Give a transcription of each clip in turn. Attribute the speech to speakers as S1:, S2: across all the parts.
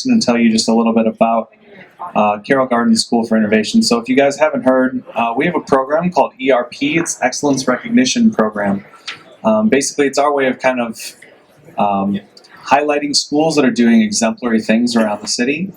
S1: just going to tell you just a little bit about Carroll Garden School for Innovation. So if you guys haven't heard, we have a program called ERP. It's Excellence Recognition Program. Basically, it's our way of kind of highlighting schools that are doing exemplary things around the city.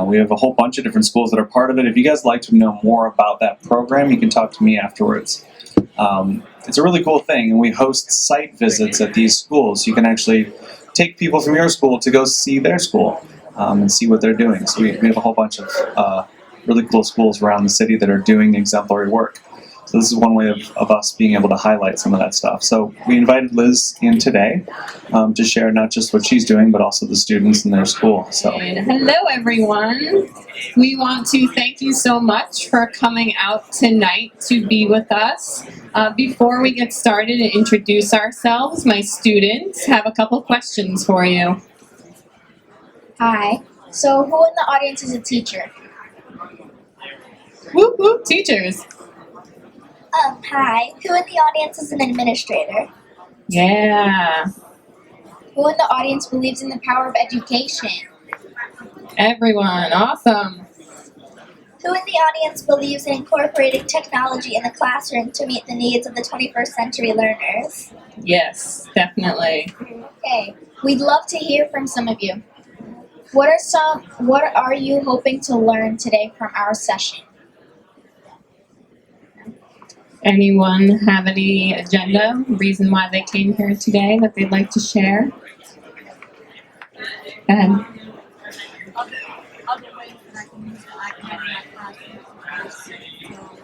S1: We have a whole bunch of different schools that are part of it. If you guys like to know more about that program, you can talk to me afterwards. It's a really cool thing, and we host site visits at these schools. You can actually take people from your school to go see their school and see what they're doing. So we have a whole bunch of really cool schools around the city that are doing exemplary work. So this is one way of us being able to highlight some of that stuff. So we invited Liz in today to share not just what she's doing, but also the students in their school. So
S2: hello, everyone. We want to thank you so much for coming out tonight to be with us. Before we get started and introduce ourselves, my students have a couple questions for you.
S3: Hi. So who in the audience is a teacher?
S2: Whoop, whoop, teachers.
S3: Hi. Who in the audience is an administrator?
S2: Yeah.
S3: Who in the audience believes in the power of education?
S2: Everyone. Awesome.
S3: Who in the audience believes in incorporating technology in the classroom to meet the needs of the 21st century learners?
S2: Yes, definitely.
S3: Okay. We'd love to hear from some of you. What are you hoping to learn today from our session?
S2: Anyone have any agenda, reason why they came here today that they'd like to share? Go ahead.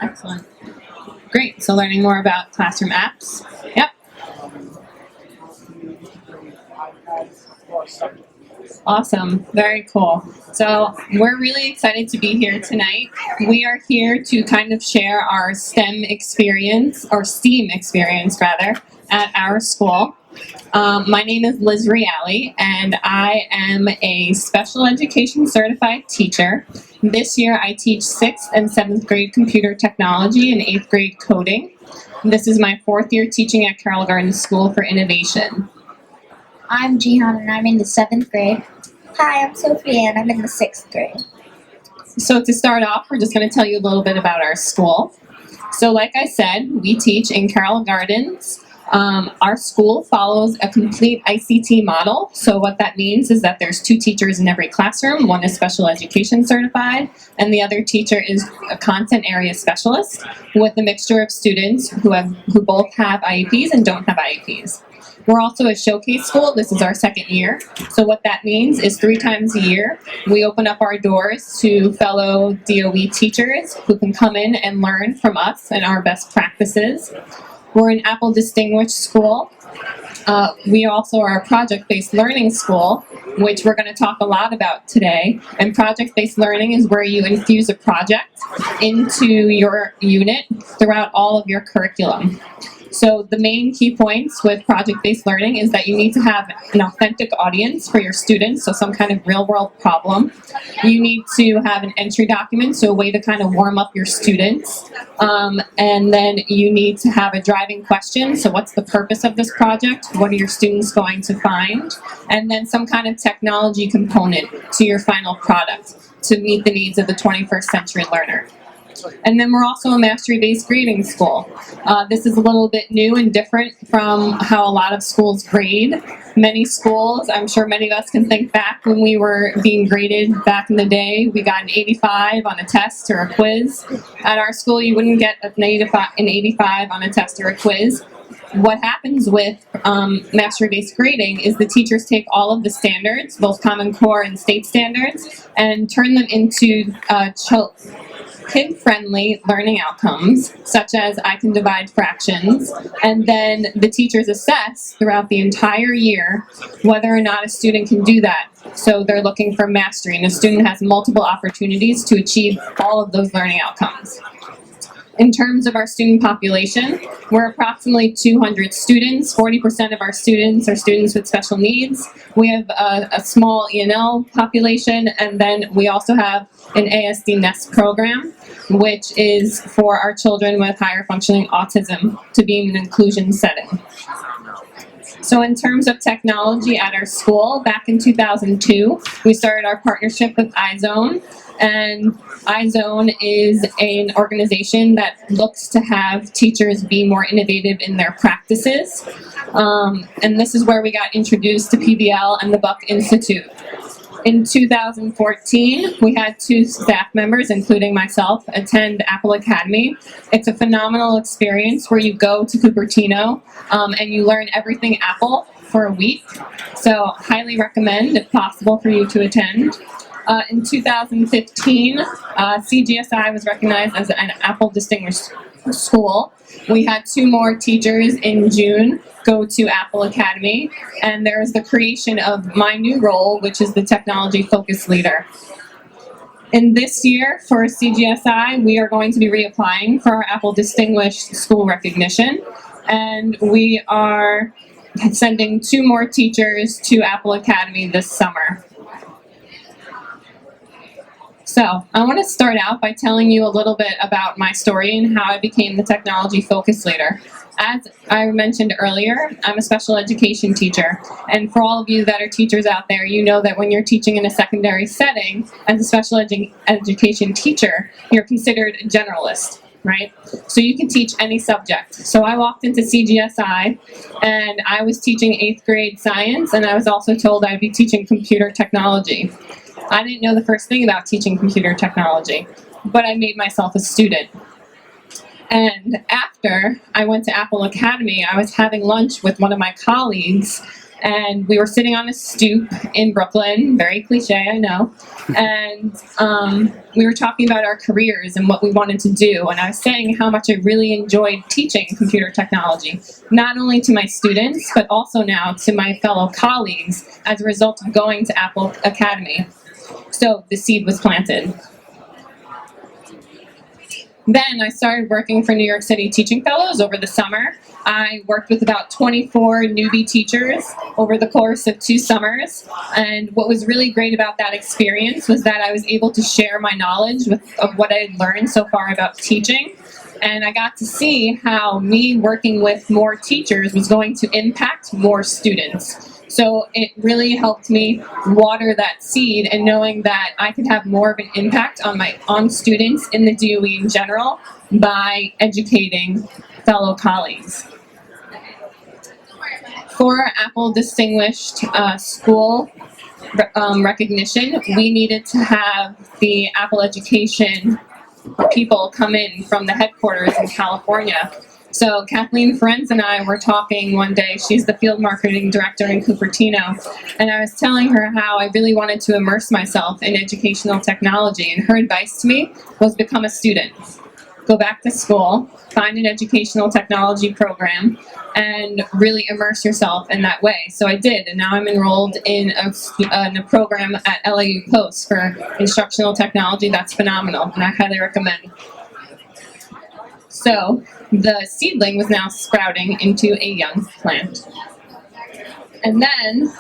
S2: Excellent. Great. So learning more about classroom apps. Yep. Awesome. Very cool. So we're really excited to be here tonight. We are here to kind of share our STEM experience, or STEAM experience rather, at our school. My name is Liz Reale, and I am a special education certified teacher. This year I teach 6th and 7th grade computer technology and 8th grade coding. This is my 4th year teaching at Carroll Garden School for Innovation.
S3: I'm Jihan, and I'm in the 7th grade. Hi, I'm Sophia, and I'm in the 6th grade.
S2: So to start off, we're just going to tell you a little bit about our school. So like I said, we teach in Carroll Gardens. Our school follows a complete ICT model. So what that means is that there's 2 teachers in every classroom. One is special education certified, and the other teacher is a content area specialist with a mixture of students who both have IEPs and don't have IEPs. We're also a showcase school. This is our 2nd year. So what that means is 3 times a year, we open up our doors to fellow DOE teachers who can come in and learn from us and our best practices. We're an Apple Distinguished School. We also are a project-based learning school, which we're going to talk a lot about today. And project-based learning is where you infuse a project into your unit throughout all of your curriculum. So the main key points with project-based learning is that you need to have an authentic audience for your students, so some kind of real-world problem. You need to have an entry document, so a way to kind of warm up your students. And then you need to have a driving question, so what's the purpose of this project? What are your students going to find? And then some kind of technology component to your final product to meet the needs of the 21st century learner. And then we're also a mastery-based grading school. This is a little bit new and different from how a lot of schools grade. Many schools, I'm sure many of us can think back when we were being graded back in the day, we got an 85 on a test or a quiz. At our school, you wouldn't get an 85 on a test or a quiz. What happens with mastery-based grading is the teachers take all of the standards, both Common Core and state standards, and turn them into kid-friendly learning outcomes, such as I can divide fractions, and then the teachers assess throughout the entire year whether or not a student can do that. So they're looking for mastery, and a student has multiple opportunities to achieve all of those learning outcomes. In terms of our student population, we're approximately 200 students. 40% of our students are students with special needs. We have a small E&L population, and then we also have an ASD NEST program, which is for our children with higher functioning autism to be in an inclusion setting. So in terms of technology at our school, back in 2002, we started our partnership with iZone. And iZone is an organization that looks to have teachers be more innovative in their practices. And this is where we got introduced to PBL and the Buck Institute. In 2014, we had 2 staff members, including myself, attend Apple Academy. It's a phenomenal experience where you go to Cupertino and you learn everything Apple for a week. So highly recommend, if possible, for you to attend. In 2015, CGSI was recognized as an Apple Distinguished School. We had 2 more teachers in June go to Apple Academy, and there is the creation of my new role, which is the Technology Focus Leader. In this year, for CGSI, we are going to be reapplying for our Apple Distinguished School recognition, and we are sending 2 more teachers to Apple Academy this summer. So I want to start out by telling you a little bit about my story and how I became the Technology Focus Leader. As I mentioned earlier, I'm a special education teacher, and for all of you that are teachers out there, you know that when you're teaching in a secondary setting, as a special education teacher, you're considered a generalist, right? So you can teach any subject. So I walked into CGSI, and I was teaching 8th grade science, and I was also told I'd be teaching computer technology. I didn't know the first thing about teaching computer technology, but I made myself a student. And after I went to Apple Academy, I was having lunch with one of my colleagues, and we were sitting on a stoop in Brooklyn, very cliche, I know, and we were talking about our careers and what we wanted to do, and I was saying how much I really enjoyed teaching computer technology, not only to my students, but also now to my fellow colleagues as a result of going to Apple Academy. So the seed was planted. Then I started working for New York City Teaching Fellows over the summer. I worked with about 24 newbie teachers over the course of 2 summers. And what was really great about that experience was that I was able to share my knowledge of what I had learned so far about teaching. And I got to see how me working with more teachers was going to impact more students. So it really helped me water that seed, and knowing that I could have more of an impact on students in the DOE in general by educating fellow colleagues. For Apple Distinguished School recognition, we needed to have the Apple Education people come in from the headquarters in California. So Kathleen Ferenz and I were talking one day. She's the field marketing director in Cupertino, and I was telling her how I really wanted to immerse myself in educational technology, and her advice to me was become a student. Go back to school, find an educational technology program, and really immerse yourself in that way. So I did, and now I'm enrolled in a program at LAU Post for instructional technology. That's phenomenal, and I highly recommend. So the seedling was now sprouting into a young plant. And then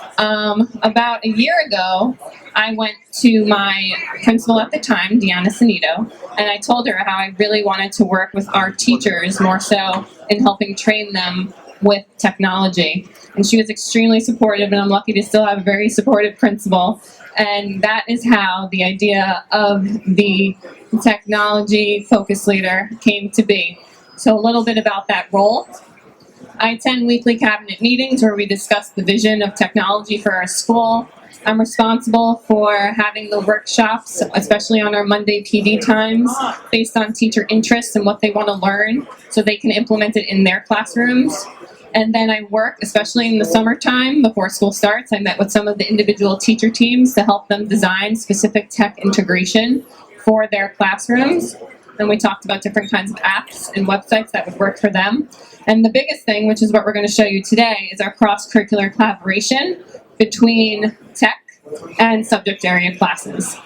S2: about a year ago, I went to my principal at the time, Deanna Sanito, and I told her how I really wanted to work with our teachers more so in helping train them with technology. And she was extremely supportive, and I'm lucky to still have a very supportive principal. And that is how the idea of the Technology Focus Leader came to be. So a little bit about that role. I attend weekly cabinet meetings where we discuss the vision of technology for our school. I'm responsible for having the workshops, especially on our Monday PD times, based on teacher interests and what they want to learn so they can implement it in their classrooms. And then I work, especially in the summertime before school starts, I met with some of the individual teacher teams to help them design specific tech integration for their classrooms. And we talked about different kinds of apps and websites that would work for them. And the biggest thing, which is what we're going to show you today, is our cross-curricular collaboration between tech and subject area classes.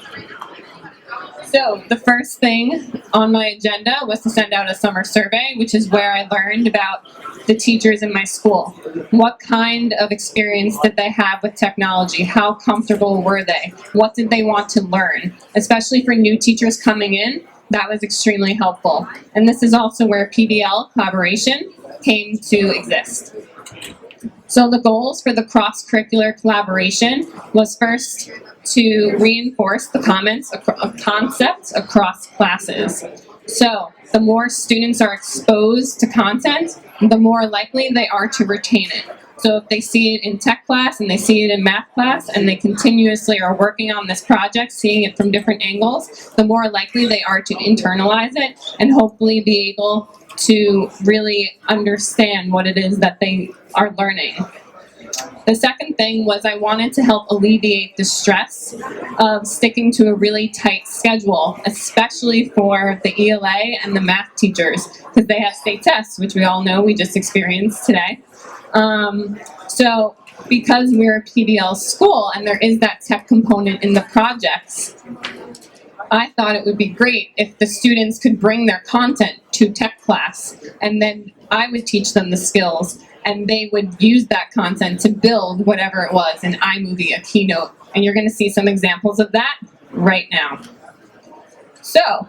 S2: So the first thing on my agenda was to send out a summer survey, which is where I learned about the teachers in my school. What kind of experience did they have with technology? How comfortable were they? What did they want to learn? Especially for new teachers coming in, that was extremely helpful. And this is also where PBL collaboration came to exist. So the goals for the cross-curricular collaboration was first to reinforce the concepts across classes. So the more students are exposed to content, the more likely they are to retain it. So if they see it in tech class and they see it in math class and they continuously are working on this project, seeing it from different angles, the more likely they are to internalize it and hopefully be able to really understand what it is that they are learning. The second thing was I wanted to help alleviate the stress of sticking to a really tight schedule, especially for the ELA and the math teachers, because they have state tests, which we all know we just experienced today. So because we're a PBL school and there is that tech component in the projects, I thought it would be great if the students could bring their content to tech class, and then I would teach them the skills, and they would use that content to build whatever it was, an iMovie, a Keynote, and you're going to see some examples of that right now. So,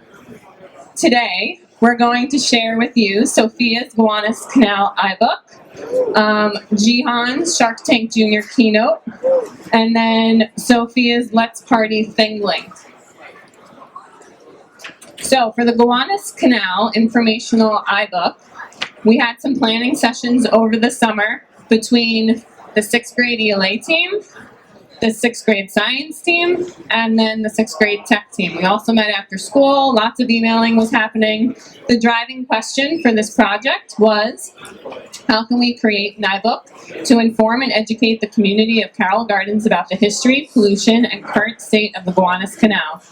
S2: today, we're going to share with you Sophia's Gowanus Canal iBook, Jihan's Shark Tank Junior Keynote, and then Sophia's Let's Party Thing Link. So for the Gowanus Canal informational iBook, we had some planning sessions over the summer between the 6th grade ELA team, the 6th grade science team, and then the 6th grade tech team. We also met after school, lots of emailing was happening. The driving question for this project was, how can we create an iBook to inform and educate the community of Carroll Gardens about the history, pollution, and current state of the Gowanus Canal?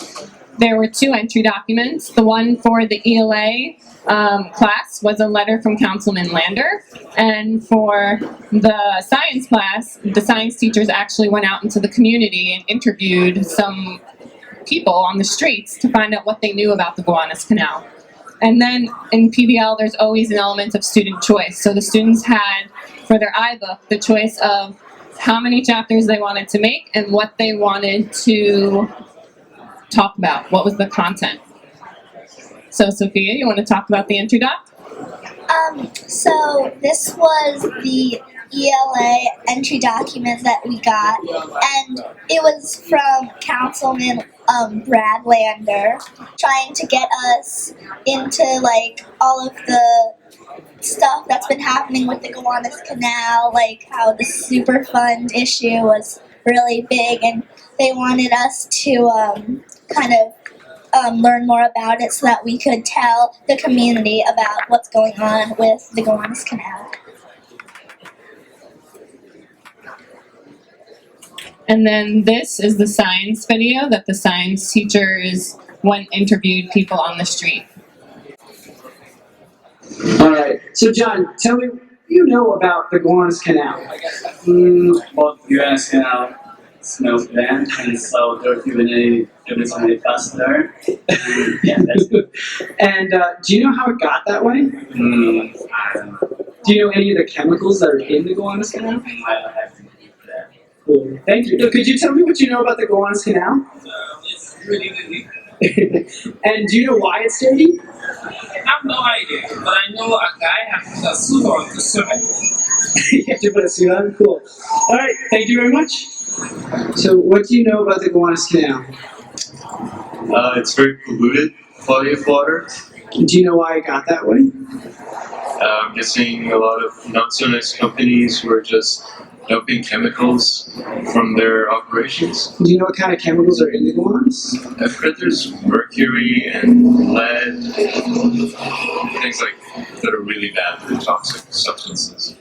S2: There were 2 entry documents. The one for the ELA class was a letter from Councilman Lander, and for the science class, the science teachers actually went out into the community and interviewed some people on the streets to find out what they knew about the Gowanus Canal. And then in PBL, there's always an element of student choice. So the students had, for their iBook, the choice of how many chapters they wanted to make and what they wanted to talk about, what was the content. So Sophia, you want to talk about the entry doc?
S3: So this was the ELA entry document that we got, and it was from Councilman Brad Lander, trying to get us into like all of the stuff that's been happening with the Gowanus Canal, like how the Superfund issue was really big, and they wanted us to kind of learn more about it so that we could tell the community about what's going on with the Gowanus Canal.
S2: And then this is the science video that the science teachers went and interviewed people on the street.
S4: All right. So, John, tell me, you know about the Gowanus Canal.
S5: Well, US Canal smells bad and so dirty when it's really fast there. And, yeah, that's good.
S4: And do you know how it got that way?
S5: I don't know.
S4: Do you know any of the chemicals that are in the Gowanus Canal?
S5: I have to do that.
S4: Cool. Thank you. Could you tell me what you know about the Gowanus Canal?
S5: It's really dirty.
S4: And do you know why it's dirty?
S5: I have no idea, but I know a guy has a suit on to swim it.
S4: You have to put a suit on? Cool. All right. Thank you very much. So, what do you know about the Gowanus Canal?
S6: It's very polluted body of water.
S4: Do you know why it got that way?
S6: I'm guessing a lot of not so nice companies were just dumping chemicals from their operations.
S4: Do you know what kind of chemicals are in the Gowanus?
S6: I've heard there's mercury and lead, things like that are really bad for toxic substances.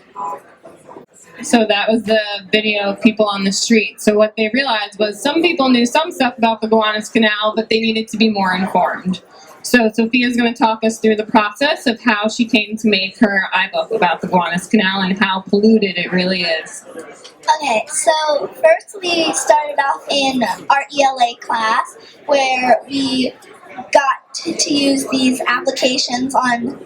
S2: So that was the video of people on the street. So what they realized was some people knew some stuff about the Gowanus Canal, but they needed to be more informed. So Sophia's going to talk us through the process of how she came to make her iBook about the Gowanus Canal and how polluted it really is.
S3: Okay, so first we started off in our ELA class where we got to use these applications on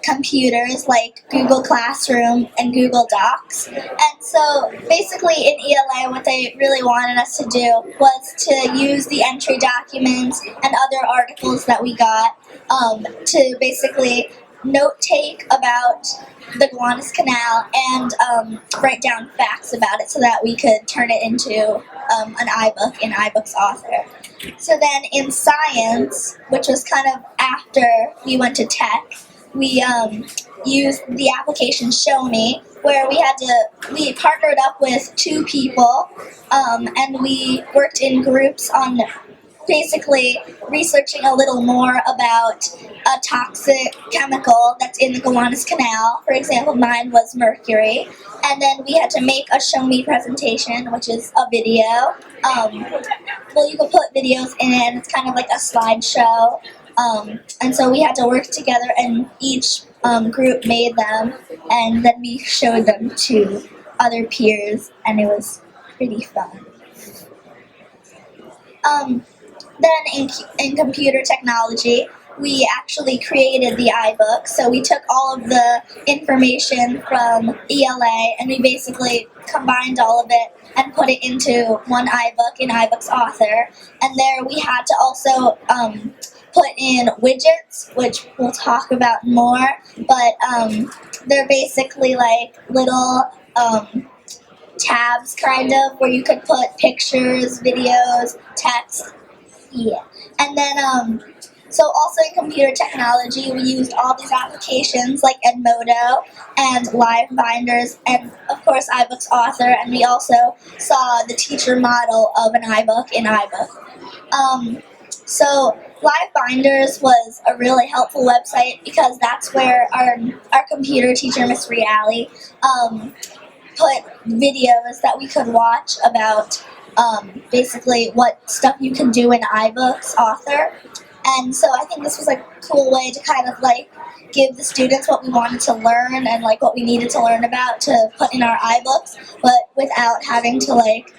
S3: computers like Google Classroom and Google Docs. And so basically in ELA what they really wanted us to do was to use the entry documents and other articles that we got to basically note take about the Gowanus Canal and write down facts about it so that we could turn it into an iBook in iBooks Author. So then in science, which was kind of after we went to tech, we used the application Show Me, where we partnered up with 2 people, and we worked in groups on basically researching a little more about a toxic chemical that's in the Gowanus Canal. For example, mine was mercury. And then we had to make a Show Me presentation, which is a video. Well, you can put videos in it, and it's kind of like a slideshow. And so we had to work together, and each group made them, and then we showed them to other peers, and it was pretty fun. Then in computer technology, we actually created the iBook. So we took all of the information from ELA and we basically combined all of it and put it into one iBook in iBooks Author. And there we had to also put in widgets, which we'll talk about more, but they're basically like little tabs kind of where you could put pictures, videos, text. Yeah. And then so also in computer technology, we used all these applications like Edmodo and Live Binders and, of course, iBooks Author, and we also saw the teacher model of an iBook in iBook. So Live Binders was a really helpful website because that's where our computer teacher, Miss Reale, put videos that we could watch about basically what stuff you can do in iBooks Author. And so I think this was like a cool way to kind of like give the students what we wanted to learn and like what we needed to learn about to put in our iBooks, but without having to like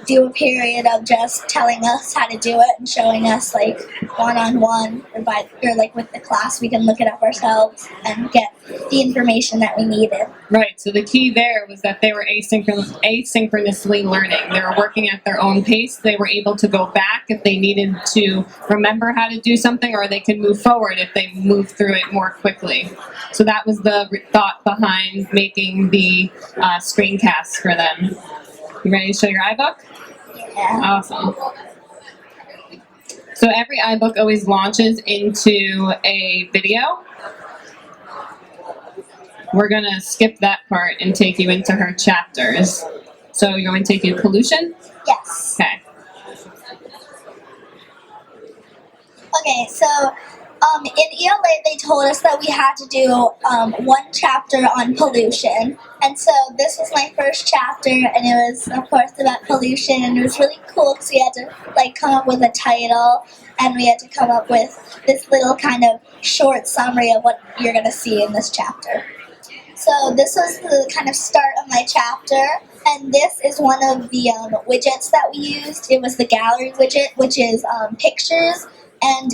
S3: do a period of just telling us how to do it and showing us like one-on-one or like with the class. We can look it up ourselves and get the information that we needed.
S2: Right, so the key there was that they were asynchronously learning. They were working at their own pace. They were able to go back if they needed to remember how to do something, or they could move forward if they moved through it more quickly. So that was the thought behind making the screencasts for them. You ready to show your iBook?
S3: Yeah.
S2: Awesome. So every iBook always launches into a video. We're going to skip that part and take you into her chapters. So you're going to take you to pollution?
S3: Yes.
S2: Okay.
S3: Okay, so in ELA they told us that we had to do one chapter on pollution, and so this was my first chapter, and it was of course about pollution, and it was really cool because we had to like come up with a title, and we had to come up with this little kind of short summary of what you're going to see in this chapter. So this was the kind of start of my chapter, and this is one of the widgets that we used. It was the gallery widget, which is pictures, and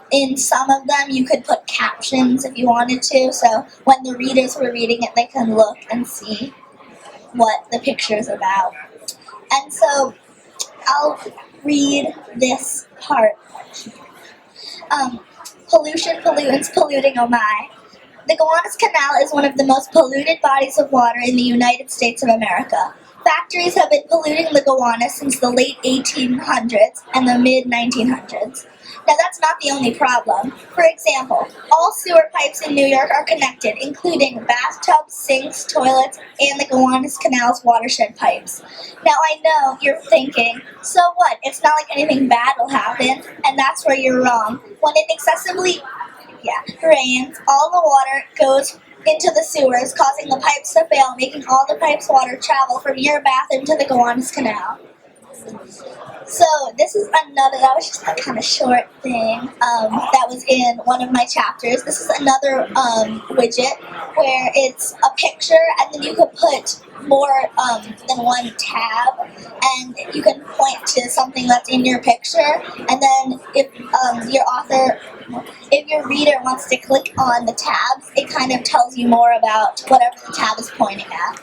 S3: in some of them you could put captions if you wanted to, so when the readers were reading it they can look and see what the picture is about. And so I'll read this part. Pollution, pollutants, polluting, oh my. The Gowanus Canal is one of the most polluted bodies of water in the United States of America. Factories have been polluting the Gowanus since the late 1800s and the mid-1900s. Now that's not the only problem. For example, all sewer pipes in New York are connected, including bathtubs, sinks, toilets, and the Gowanus Canal's watershed pipes. Now I know you're thinking, so what? It's not like anything bad will happen, and that's where you're wrong. When it excessively rains, all the water goes into the sewers, causing the pipes to fail, making all the pipes' water travel from your bathroom to the Gowanus Canal. So this is another, that was just a kind of short thing that was in one of my chapters. This is another widget where it's a picture and then you could put more than one tab and you can point to something that's in your picture, and then if if your reader wants to click on the tabs, it kind of tells you more about whatever the tab is pointing at.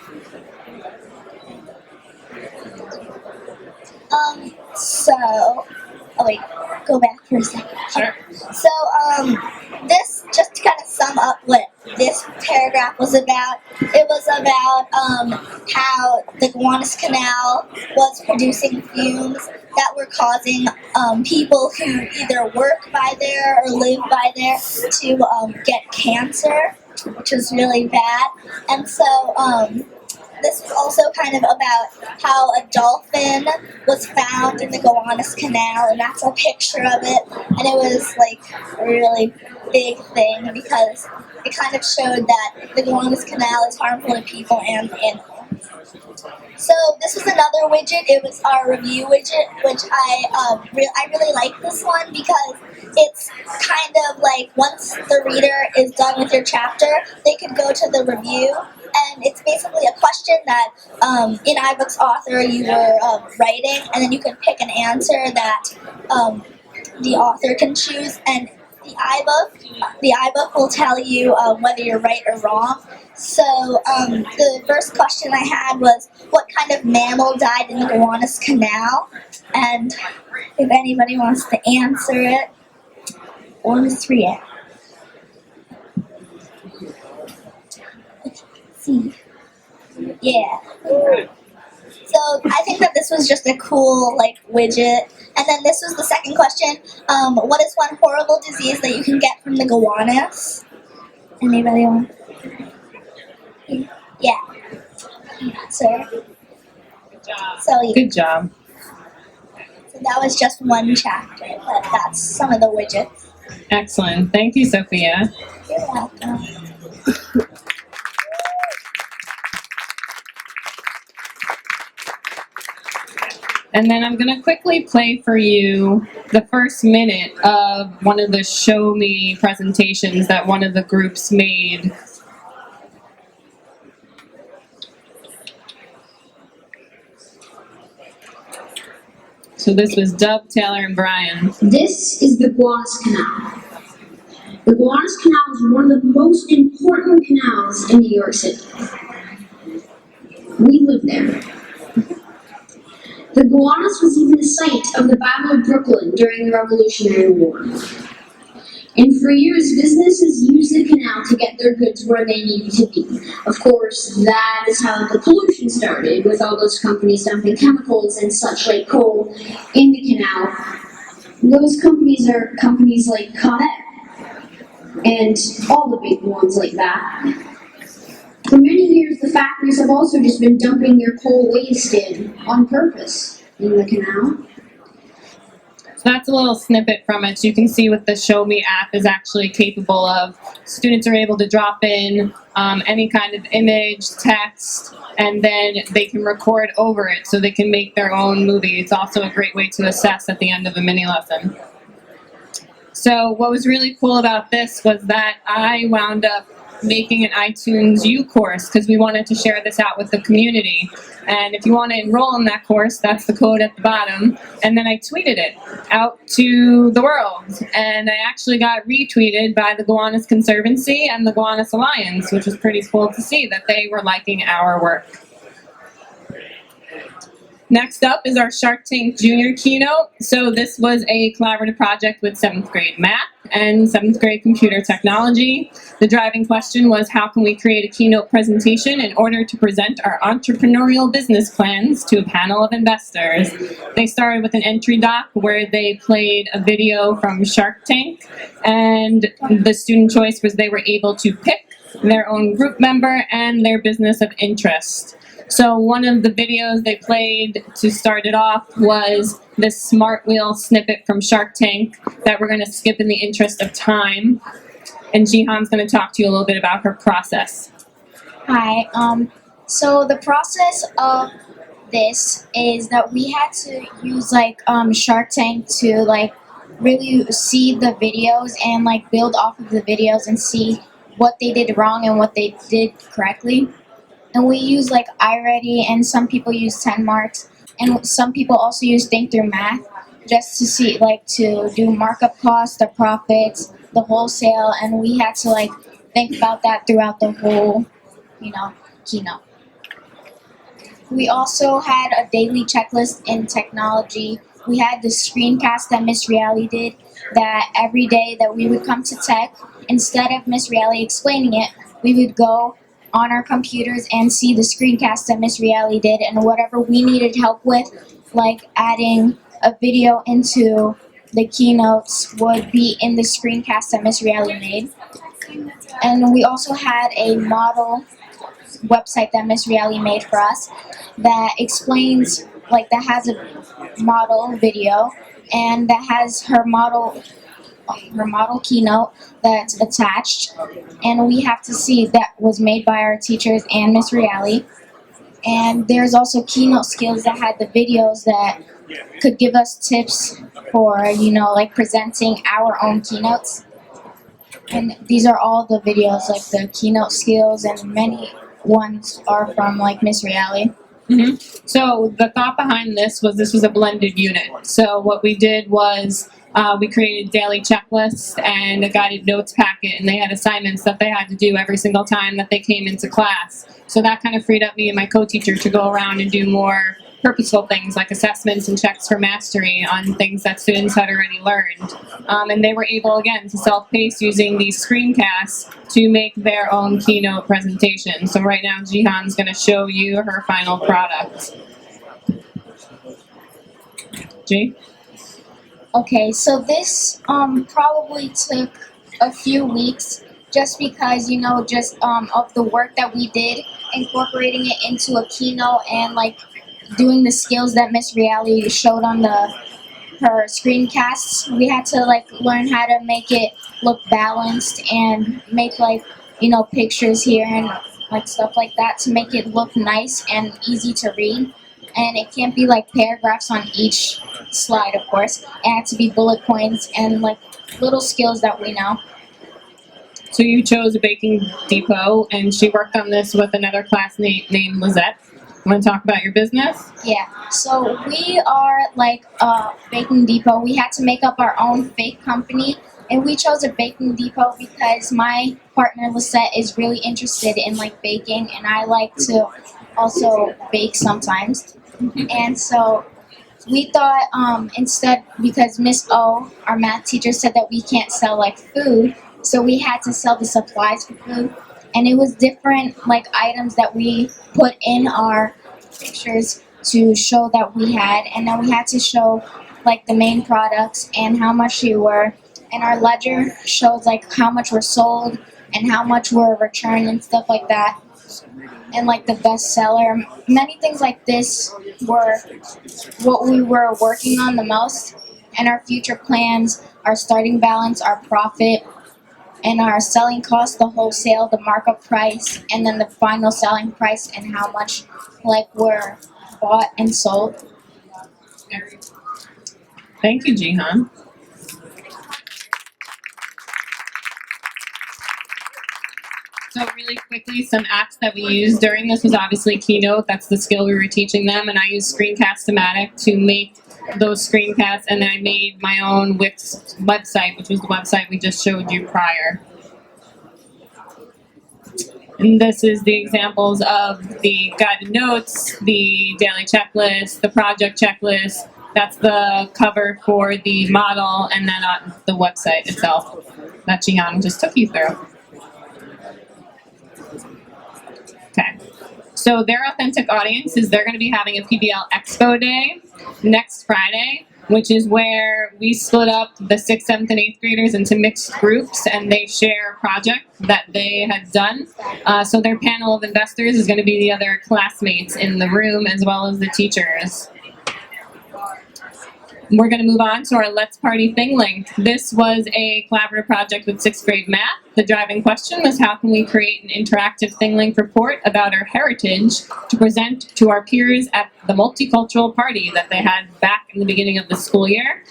S3: Go back for a second.
S2: Sure.
S3: So, this, just to kind of sum up what this paragraph was about, it was about how the Gowanus Canal was producing fumes that were causing people who either work by there or live by there to get cancer, which was really bad. And so this was also kind of about how a dolphin was found in the Gowanus Canal, and that's a picture of it. And it was like a really big thing because it kind of showed that the Gowanus Canal is harmful to people and animals. So this was another widget. It was our review widget, which I really like this one because it's kind of like once the reader is done with your chapter, they could go to the review, and it's basically a question that in iBooks Author you were writing, and then you can pick an answer that the author can choose, and the iBook will tell you whether you're right or wrong. So the first question I had was, what kind of mammal died in the Gowanus Canal? And if anybody wants to answer it, 1 to 3. Let's see. Yeah. So I think that this was just a cool widget. And then this was the second question. What is one horrible disease that you can get from the Gowanus? Anybody want? Yeah. Sir.
S2: Good job.
S3: So
S2: Good job.
S3: So that was just one chapter, but that's some of the widgets.
S2: Excellent. Thank you, Sophia.
S3: You're welcome.
S2: And then I'm going to quickly play for you the first minute of one of the Show Me presentations that one of the groups made. So this was Dub, Taylor, and Brian.
S7: This is the Gowanus Canal. The Gowanus Canal is one of the most important canals in New York City. We live there. The Gowanus was even the site of the Battle of Brooklyn during the Revolutionary War. And for years, businesses used the canal to get their goods where they needed to be. Of course, that is how the pollution started, with all those companies dumping chemicals and such like coal in the canal. Those companies are companies like Con Ed, and all the big ones like that. For many years, the factories have also just been dumping their coal waste in on purpose in the canal.
S2: So that's a little snippet from it. So you can see what the Show Me app is actually capable of. Students are able to drop in any kind of image, text, and then they can record over it so they can make their own movie. It's also a great way to assess at the end of a mini lesson. So what was really cool about this was that I wound up making an iTunes U course because we wanted to share this out with the community. And if you want to enroll in that course, that's the code at the bottom. And then I tweeted it out to the world. And I actually got retweeted by the Gowanus Conservancy and the Gowanus Alliance, which was pretty cool to see that they were liking our work. Next up is our Shark Tank Junior Keynote. So this was a collaborative project with 7th grade math and 7th grade computer technology. The driving question was, how can we create a keynote presentation in order to present our entrepreneurial business plans to a panel of investors? They started with an entry doc where they played a video from Shark Tank, and the student choice was they were able to pick their own group member and their business of interest. So one of the videos they played to start it off was this Smart Wheel snippet from Shark Tank that we're going to skip in the interest of time. And Jihan's going to talk to you a little bit about her process.
S8: Hi. So the process of this is that we had to use Shark Tank to really see the videos and build off of the videos and see what they did wrong and what they did correctly. And we use iReady, and some people use 10 marks, and some people also use Think Through Math just to see to do markup costs, the profits, the wholesale, and we had to think about that throughout the whole keynote. We also had a daily checklist in technology. We had the screencast that Miss Reali did, that every day that we would come to tech instead of Miss Reale explaining it, we would go on our computers and see the screencast that Miss Reale did, and whatever we needed help with, like adding a video into the keynotes, would be in the screencast that Miss Reale made. And we also had a model website that Miss Reale made for us that explains, like, that has a model video and that has her model keynote that's attached, and we have to see that was made by our teachers and Miss Reale. And there's also keynote skills that had the videos that could give us tips for, like presenting our own keynotes. And these are all the videos, like the keynote skills, and many ones are from like Miss Reale.
S2: So the thought behind this was a blended unit. So what we did was we created daily checklists and a guided notes packet, and they had assignments that they had to do every single time that they came into class. So that kind of freed up me and my co-teacher to go around and do more purposeful things like assessments and checks for mastery on things that students had already learned. And they were able, again, to self-pace using these screencasts to make their own keynote presentation. So right now, Jihan's going to show you her final product. G?
S8: Okay, so this probably took a few weeks, just because, just of the work that we did, incorporating it into a keynote and like doing the skills that Miss Reale showed on her screencasts. We had to like learn how to make it look balanced and make like, pictures here and like stuff like that to make it look nice and easy to read. And it can't be like paragraphs on each slide, of course. It had to be bullet points and like little skills that we know.
S2: So you chose a baking depot, and she worked on this with another classmate named Lizette. Want to talk about your business?
S8: Yeah, so we are like a baking depot. We had to make up our own fake company, and we chose a baking depot because my partner Lisette is really interested in like baking, and I like to also bake sometimes. And so we thought instead, because Miss O, our math teacher, said that we can't sell like food, so we had to sell the supplies for food. And it was different like items that we put in our pictures to show that we had, and then we had to show like the main products and how much they were, and our ledger shows like how much were sold and how much were returned and stuff like that, and like the bestseller. Many things like this were what we were working on the most, and our future plans, our starting balance, our profit, and our selling cost, the wholesale, the markup price, and then the final selling price, and how much like were bought and sold.
S2: Thank you, Jihan. So really quickly, some apps that we used during this was obviously Keynote. That's the skill we were teaching them, and I used Screencast-O-Matic to make those screencasts, and then I made my own Wix website, which was the website we just showed you prior. And this is the examples of the guided notes, the daily checklist, the project checklist. That's the cover for the model, and then on the website itself that Jihan just took you through. Okay, so their authentic audience is they're going to be having a PBL Expo Day next Friday, which is where we split up the 6th, 7th, and 8th graders into mixed groups, and they share a project that they had done. So their panel of investors is going to be the other classmates in the room as well as the teachers. We're going to move on to our Let's Party Thing Link. This was a collaborative project with 6th grade math. The driving question was, how can we create an interactive Thing Link report about our heritage to present to our peers at the multicultural party that they had back in the beginning of the school year?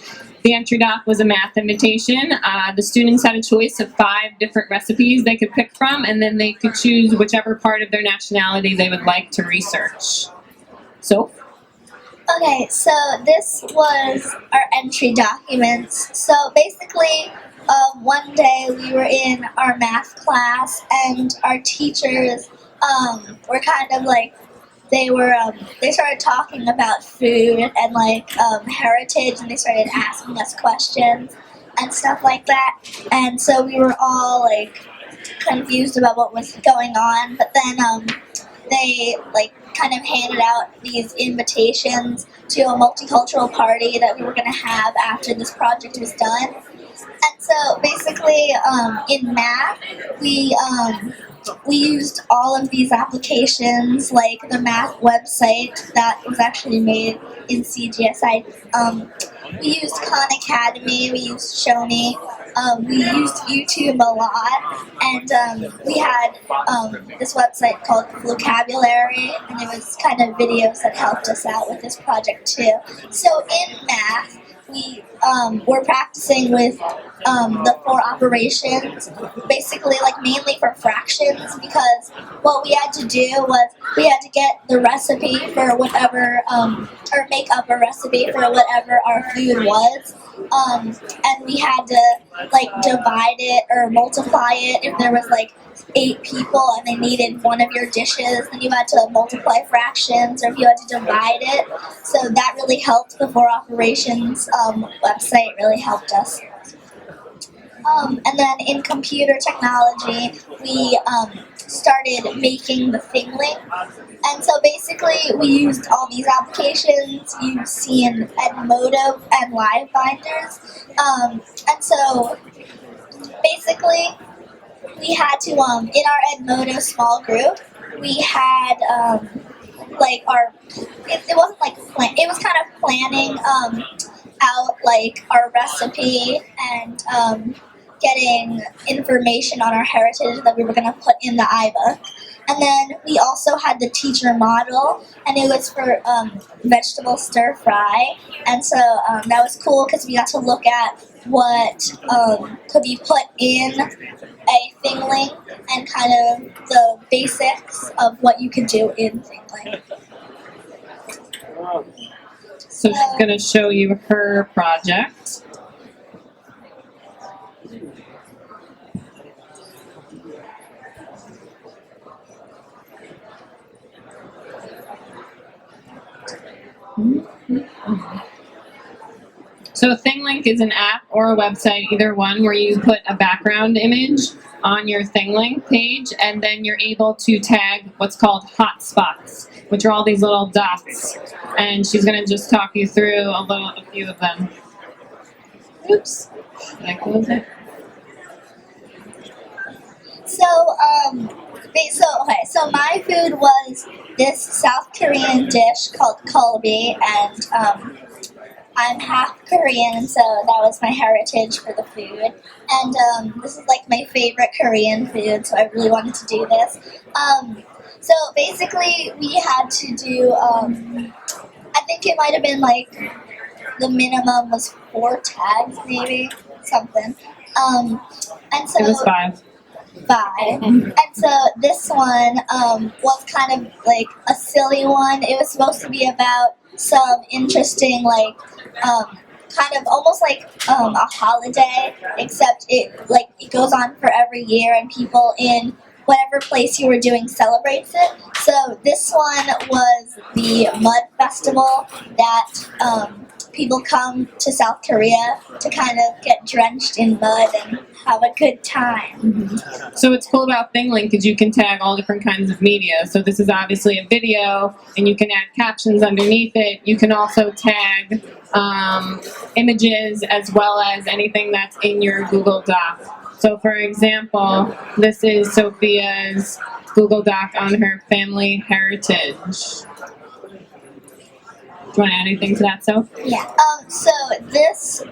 S2: The entry doc was a math invitation. The students had a choice of 5 different recipes they could pick from, and then they could choose whichever part of their nationality they would like to research. So,
S3: Okay, so this was our entry documents. So basically, one day we were in our math class, and our teachers were kind of like, they started talking about food and like heritage, and they started asking us questions. and stuff like that. And so we were all like confused about what was going on. But then they like kind of handed out these invitations to a multicultural party that we were going to have after this project was done. And so basically, in math, we used all of these applications, like the math website that was actually made in CGSI. We used Khan Academy, we used Show Me, we used YouTube a lot, and we had this website called Vocabulary, and it was kind of videos that helped us out with this project too. So in math, we were practicing with the 4 operations, basically like mainly for fractions, because what we had to do was we had to get the recipe for whatever, or make up a recipe for whatever our food was, and we had to like divide it or multiply it. If there was like 8 people and they needed one of your dishes, then you had to multiply fractions, or if you had to divide it. So that really helped. The 4 operations website really helped us. And then in computer technology, we started making the ThingLink. And so basically, we used all these applications you've seen Edmodo and LiveBinders. And so basically, we had to, in our Edmodo small group, we had like it wasn't like it was kind of planning out like our recipe and getting information on our heritage that we were going to put in the iBook. And then we also had the teacher model, and it was for vegetable stir fry. And so that was cool because we got to look at what could be put in a ThingLink and kind of the basics of what you could do in ThingLink.
S2: So she's going to show you her project. So ThingLink is an app or a website, either one, where you put a background image on your ThingLink page, and then you're able to tag what's called hotspots, which are all these little dots. And she's going to just talk you through a few of them. Oops. Did I close it?
S3: So my food was this South Korean dish called kalbi, and I'm half Korean, so that was my heritage for the food. And this is like my favorite Korean food, so I really wanted to do this. So basically, we had to do, I think it might have been like, the minimum was 4 tags, maybe, something. And so
S2: It was 5.
S3: 5. And so this one was kind of like a silly one. It was supposed to be about some interesting, like, kind of almost like a holiday, except it goes on for every year, and people in whatever place you were doing celebrates it. So this one was the Mud Festival that people come to South Korea to kind of get drenched in mud and have a good time.
S2: Mm-hmm. So what's cool about ThingLink is you can tag all different kinds of media. So this is obviously a video, and you can add captions underneath it. You can also tag images as well as anything that's in your Google Doc. So for example, this is Sophia's Google Doc on her family heritage. Do you want to add anything to that, Soph?
S3: Yeah. So this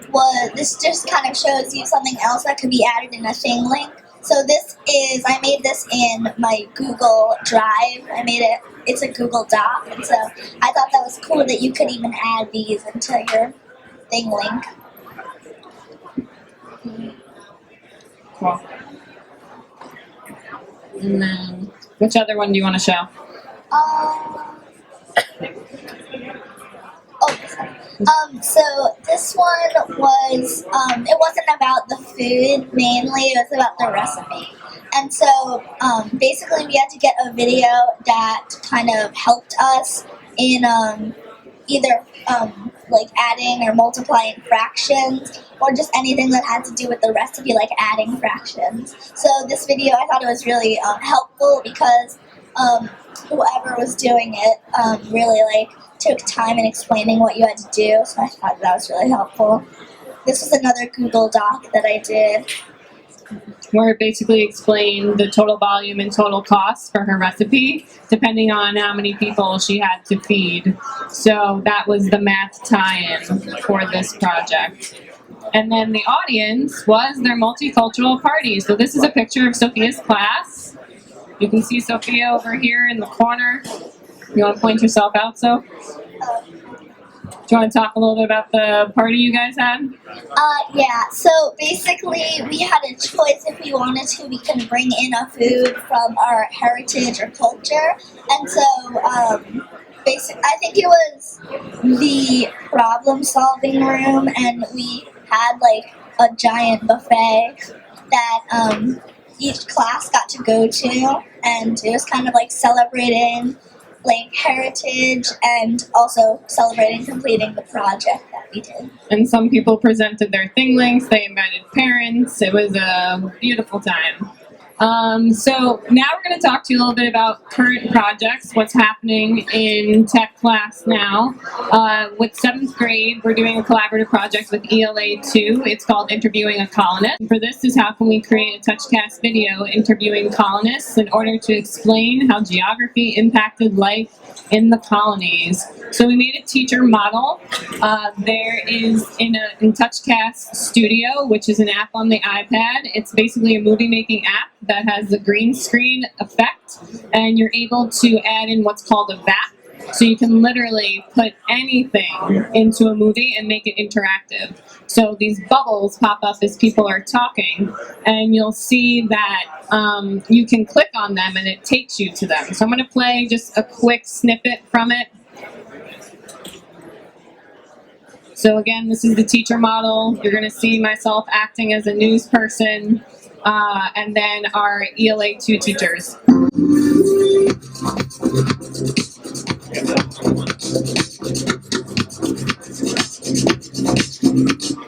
S3: just kind of shows you something else that could be added in a ThingLink. So I made this in my Google Drive. It's a Google Doc, and so I thought that was cool that you could even add these into your ThingLink.
S2: Cool. And then, which other one do you want to show?
S3: So this one was, it wasn't about the food mainly, it was about the recipe. And so basically we had to get a video that kind of helped us in either like adding or multiplying fractions, or just anything that had to do with the recipe, like adding fractions. So this video, I thought it was really helpful because whoever was doing it really like took time in explaining what you had to do. So I thought that was really helpful. This was another Google Doc that I did.
S2: Where it basically explained the total volume and total cost for her recipe, depending on how many people she had to feed. So that was the math tie-in for this project. And then the audience was their multicultural party. So this is a picture of Sophia's class. You can see Sophia over here in the corner. You want to point yourself out, So? Do you want to talk a little bit about the party you guys had?
S3: Yeah, so basically we had a choice if we wanted to. We can bring in a food from our heritage or culture. And so basically, I think it was the problem solving room, and we had like a giant buffet that each class got to go to, and it was kind of like celebrating like heritage and also celebrating completing the project that we did.
S2: And some people presented their thing links, they invited parents. It was a beautiful time. So now we're going to talk to you a little bit about current projects, what's happening in tech class now. With 7th grade, we're doing a collaborative project with ELA 2. It's called Interviewing a Colonist. For this is how can we create a TouchCast video interviewing colonists in order to explain how geography impacted life in the colonies. So we made a teacher model. There is in TouchCast Studio, which is an app on the iPad. It's basically a movie making app that has a green screen effect, and you're able to add in what's called a VAP. So you can literally put anything into a movie and make it interactive. So these bubbles pop up as people are talking, and you'll see that you can click on them and it takes you to them. So I'm going to play just a quick snippet from it. So again, this is the teacher model. You're going to see myself acting as a news person, and then our ELA 2 teachers.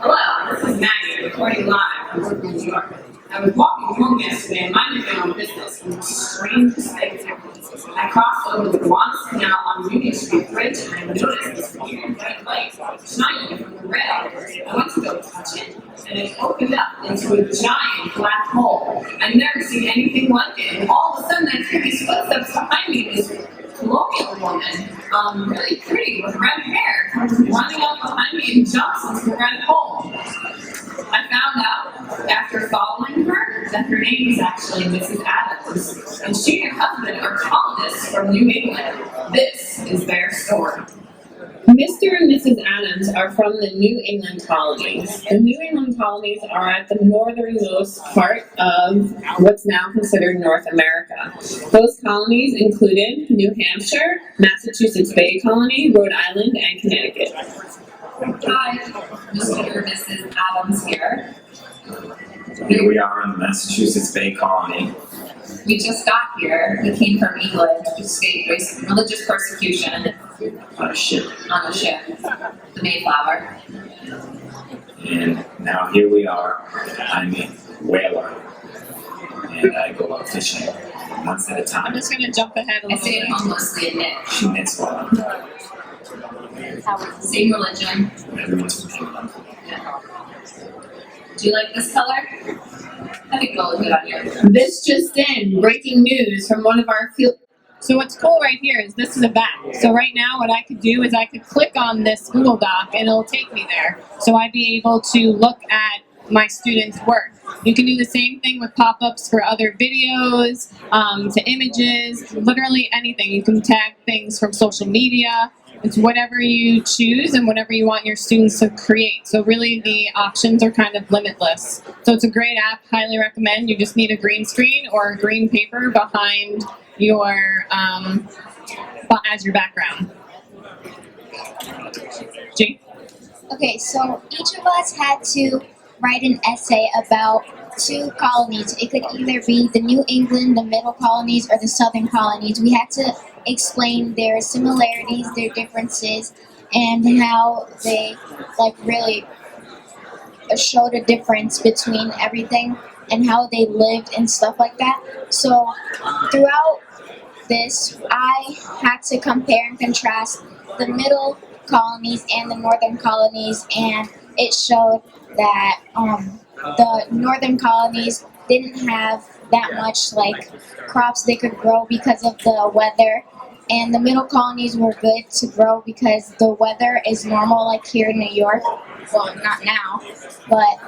S2: Hello, this is Maggie, recording live from Brooklyn, New York. I was walking home yesterday and minding my own business when the strangest thing happened. I crossed over the Guanas Canal on Union Street Bridge and I noticed this weird white light shining from the rail. I went to go touch it, and it opened up into a giant black hole. I'd never seen anything like it, and all of a sudden I hear these footsteps behind me, this colonial woman, really pretty with red hair, comes running up behind me and jumps into the red hole. I found out after following her that her name is actually Mrs. Adams, and she and her husband are colonists from New England. This is their story. Mr. and Mrs. Adams are from the New England colonies. The New England colonies are at the northernmost part of what's now considered North America. Those colonies included New Hampshire, Massachusetts Bay Colony, Rhode Island, and Connecticut. Hi, Mr. and Mrs. Adams here.
S9: Here we are in the Massachusetts Bay Colony.
S2: We just got here. We came from England to escape religious persecution.
S9: On a ship.
S2: On a ship, the Mayflower.
S9: And now here we are. I'm a whaler. And I go out fishing months at a time.
S2: I'm just going to jump ahead a little bit. I say it mostly a knit.
S9: She knits well.
S2: Same religion.
S9: Everyone's from England.
S2: Yeah. Do you like this color? I think it'll look good on you. This just in, breaking news from one of our field. So what's cool right here is this is a back. So right now what I could do is I could click on this Google Doc and it'll take me there. So I'd be able to look at my students' work. You can do the same thing with pop-ups for other videos, to images, literally anything. You can tag things from social media. It's whatever you choose and whatever you want your students to create. So really the options are kind of limitless. So it's a great app, highly recommend. You just need a green screen or a green paper behind your, as your background. Jane?
S8: Okay, so each of us had to write an essay about two colonies. It could either be the New England, the Middle colonies, or the Southern colonies. We had to explain their similarities, their differences, and how they really showed a difference between everything and how they lived and stuff like that. So throughout this, I had to compare and contrast the middle colonies and the northern colonies, and it showed that the northern colonies didn't have that much crops they could grow because of the weather, and the middle colonies were good to grow because the weather is normal, like here in New York. Well, not now, but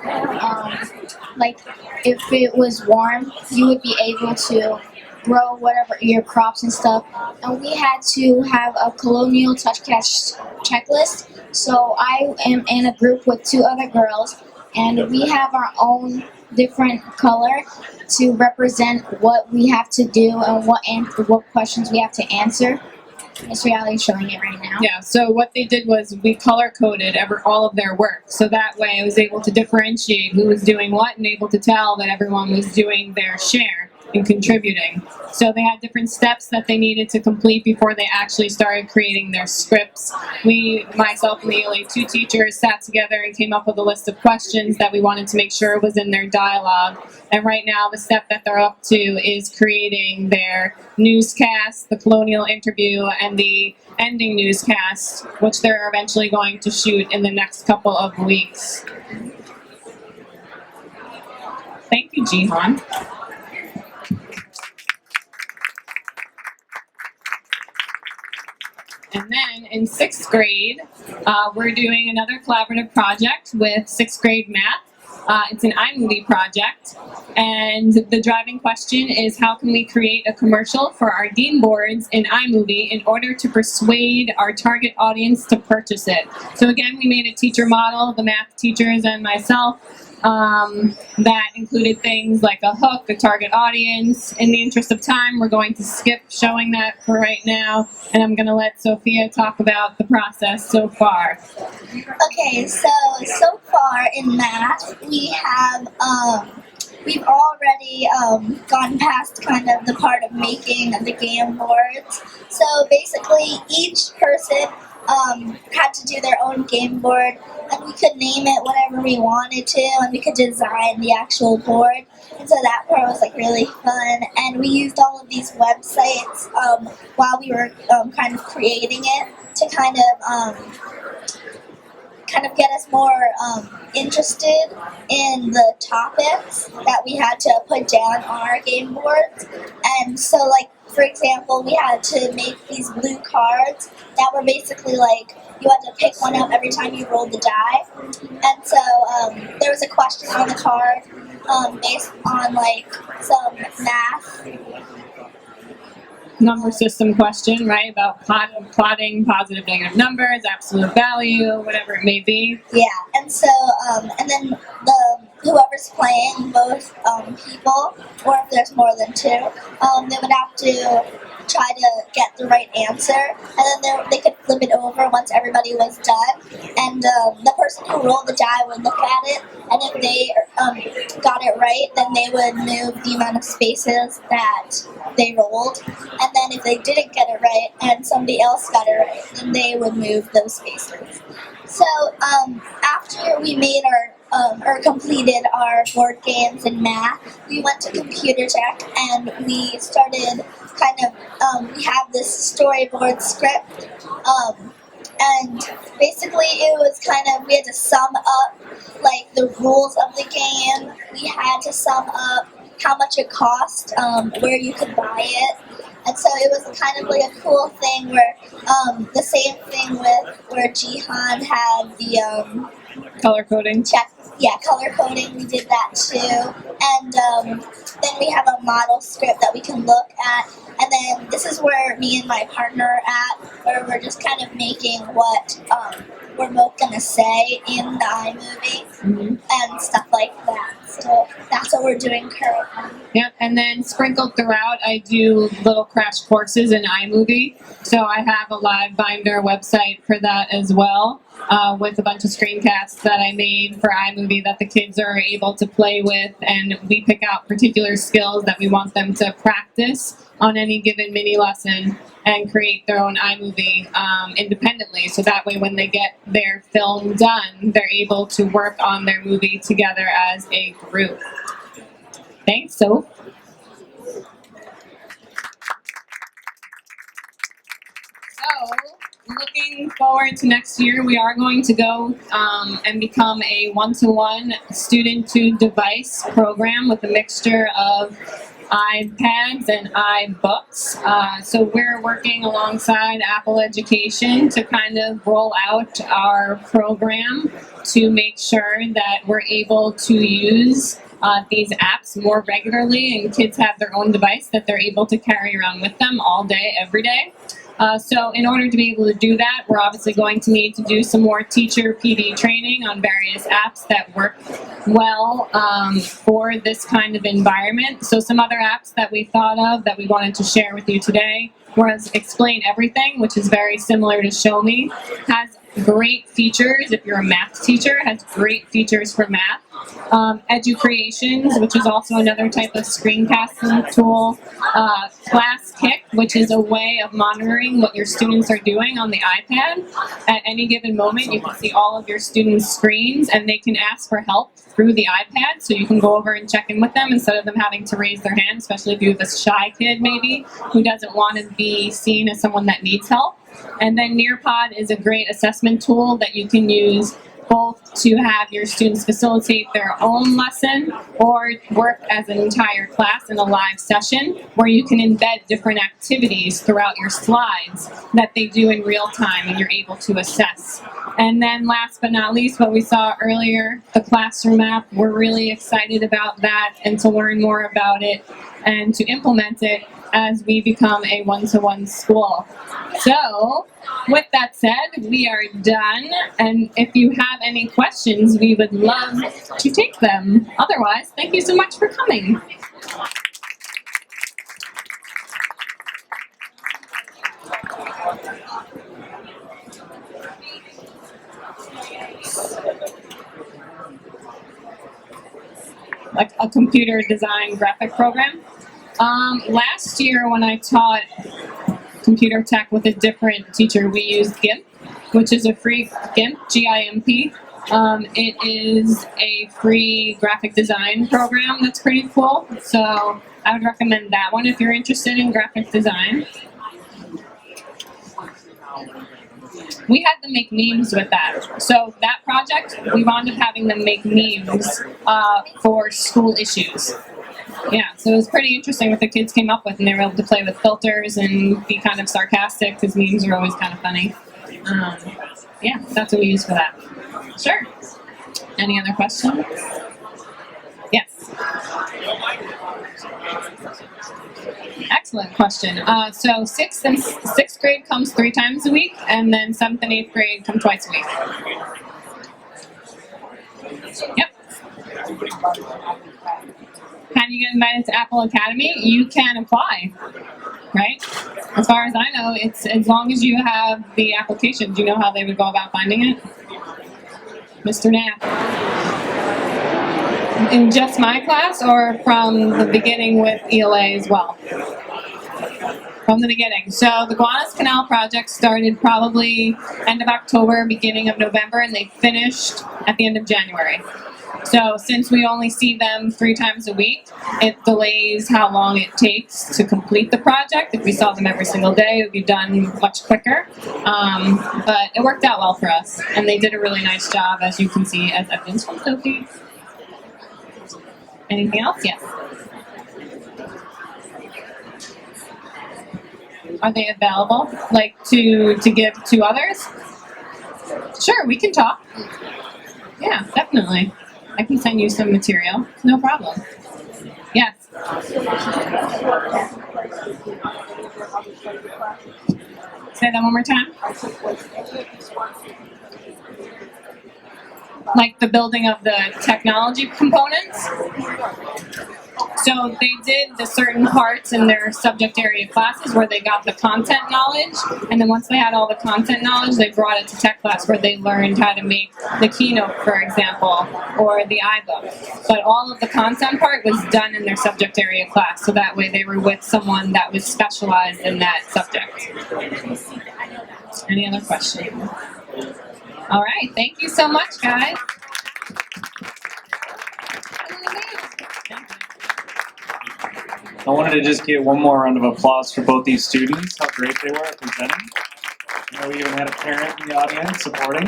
S8: if it was warm, you would be able to grow whatever your crops and stuff. And we had to have a colonial touch cash checklist. So I am in a group with two other girls, and we have our own different color to represent what we have to do and what questions we have to answer. Miss Reality is showing it right now.
S2: Yeah, so what they did was we color-coded all of their work. So that way I was able to differentiate who was doing what and able to tell that everyone was doing their share and contributing. So they had different steps that they needed to complete before they actually started creating their scripts. We, myself and the ELA2 teachers, sat together and came up with a list of questions that we wanted to make sure was in their dialogue. And right now the step that they're up to is creating their newscast, the colonial interview, and the ending newscast, which they're eventually going to shoot in the next couple of weeks. Thank you, Jihan. And then in 6th grade, we're doing another collaborative project with 6th grade math. It's an iMovie project, and the driving question is how can we create a commercial for our Dean boards in iMovie in order to persuade our target audience to purchase it. So again, we made a teacher model, the math teachers and myself, that included things like a hook, a target audience. In the interest of time, we're going to skip showing that for right now, and I'm going to let Sophia talk about the process so far.
S3: Okay, so far in math, we have we've already gone past kind of the part of making the game boards. So basically, each person had to do their own game board, and we could name it whatever we wanted to, and we could design the actual board. And so that part was really fun, and we used all of these websites while we were kind of creating it to kind of get us more interested in the topics that we had to put down on our game boards. And so, for example, we had to make these blue cards that were basically you had to pick one up every time you rolled the die. And so there was a question on the card based on some math.
S2: Number system question, right? About plotting positive, negative numbers, absolute value, whatever it may be.
S3: Yeah, and so, and then whoever's playing, both people, or if there's more than two, they would have to try to get the right answer, and then they could flip it over once everybody was done, and the person who rolled the die would look at it, and if they got it right, then they would move the amount of spaces that they rolled, and then if they didn't get it right and somebody else got it right, then they would move those spaces. So after we made or completed our board games in math, we went to computer tech, and we started we have this storyboard script, and basically it was we had to sum up the rules of the game. We had to sum up how much it cost, where you could buy it. And so it was a cool thing where the same thing with where Jihan had the
S2: color coding.
S3: Color coding, we did that too. And then we have a model script that we can look at. And then this is where me and my partner are at, where we're just making what we're both going to say in the iMovie and stuff like that. So that's what we're doing currently.
S2: Yep, and then sprinkled throughout, I do little crash courses in iMovie. So I have a live binder website for that as well, with a bunch of screencasts that I made for iMovie that the kids are able to play with, and we pick out particular skills that we want them to practice on any given mini lesson and create their own iMovie independently. So that way when they get their film done, they're able to work on their movie together as a group. Thanks, Soph. So, looking forward to next year, we are going to go and become a one-to-one student-to-device program with a mixture of iPads and iBooks. So we're working alongside Apple Education to kind of roll out our program to make sure that we're able to use these apps more regularly, and kids have their own device that they're able to carry around with them all day, every day. So in order to be able to do that, we're obviously going to need to do some more teacher PD training on various apps that work well for this kind of environment. So some other apps that we thought of that we wanted to share with you today was Explain Everything, which is very similar to Show Me, has great features if you're a math teacher, has great features for math. Educreations, which is also another type of screencasting tool. Class Kick, which is a way of monitoring what your students are doing on the iPad. At any given moment, you can see all of your students' screens, and they can ask for help through the iPad, so you can go over and check in with them instead of them having to raise their hand, especially if you have a shy kid maybe who doesn't want to be seen as someone that needs help. And then Nearpod is a great assessment tool that you can use both to have your students facilitate their own lesson or work as an entire class in a live session where you can embed different activities throughout your slides that they do in real time and you're able to assess. And then last but not least, what we saw earlier, the classroom app, we're really excited about that and to learn more about it and to implement it as we become a one-to-one school. So, with that said, we are done, and if you have any questions, we would love to take them. Otherwise, thank you so much for coming. Like a computer design graphic program. Last year when I taught computer tech with a different teacher, we used GIMP, which is a free GIMP, G-I-M-P. It is a free graphic design program that's pretty cool. So I would recommend that one if you're interested in graphic design. We had them make memes with that. So that project, we wound up having them make memes for school issues. Yeah, so it was pretty interesting what the kids came up with, and they were able to play with filters and be kind of sarcastic because memes are always kind of funny. Yeah, that's what we use for that. Sure. Any other questions? Yes. Excellent question. So sixth grade comes 3 times a week, and then 7th and 8th grade come twice a week. Yep. Can you get invited to Apple Academy? You can apply, right? As far as I know, it's as long as you have the application. Do you know how they would go about finding it? Mr. Knapp. In just my class or from the beginning with ELA as well? From the beginning. So the Gowanus Canal project started probably end of October, beginning of November, and they finished at the end of January. So since we only see them 3 times a week, it delays how long it takes to complete the project. If we saw them every single day, it would be done much quicker. But it worked out well for us, and they did a really nice job, as you can see, as evidence from Sophie. Anything else? Yes. Are they available, like to give to others? Sure, we can talk. Yeah, definitely. I can send you some material. No problem. Yes. Say that one more time. like the building of the technology components. So they did the certain parts in their subject area classes where they got the content knowledge, and then once they had all the content knowledge, they brought it to tech class where they learned how to make the Keynote, for example, or the iBook. But all of the content part was done in their subject area class, so that way they were with someone that was specialized in that subject. Any other questions? All right, thank you so much, guys.
S1: I wanted to just give one more round of applause for both these students, how great they were at presenting. You know, we even had a parent in the audience supporting.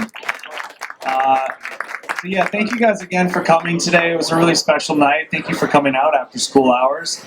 S1: So yeah, thank you guys again for coming today. It was a really special night. Thank you for coming out after school hours.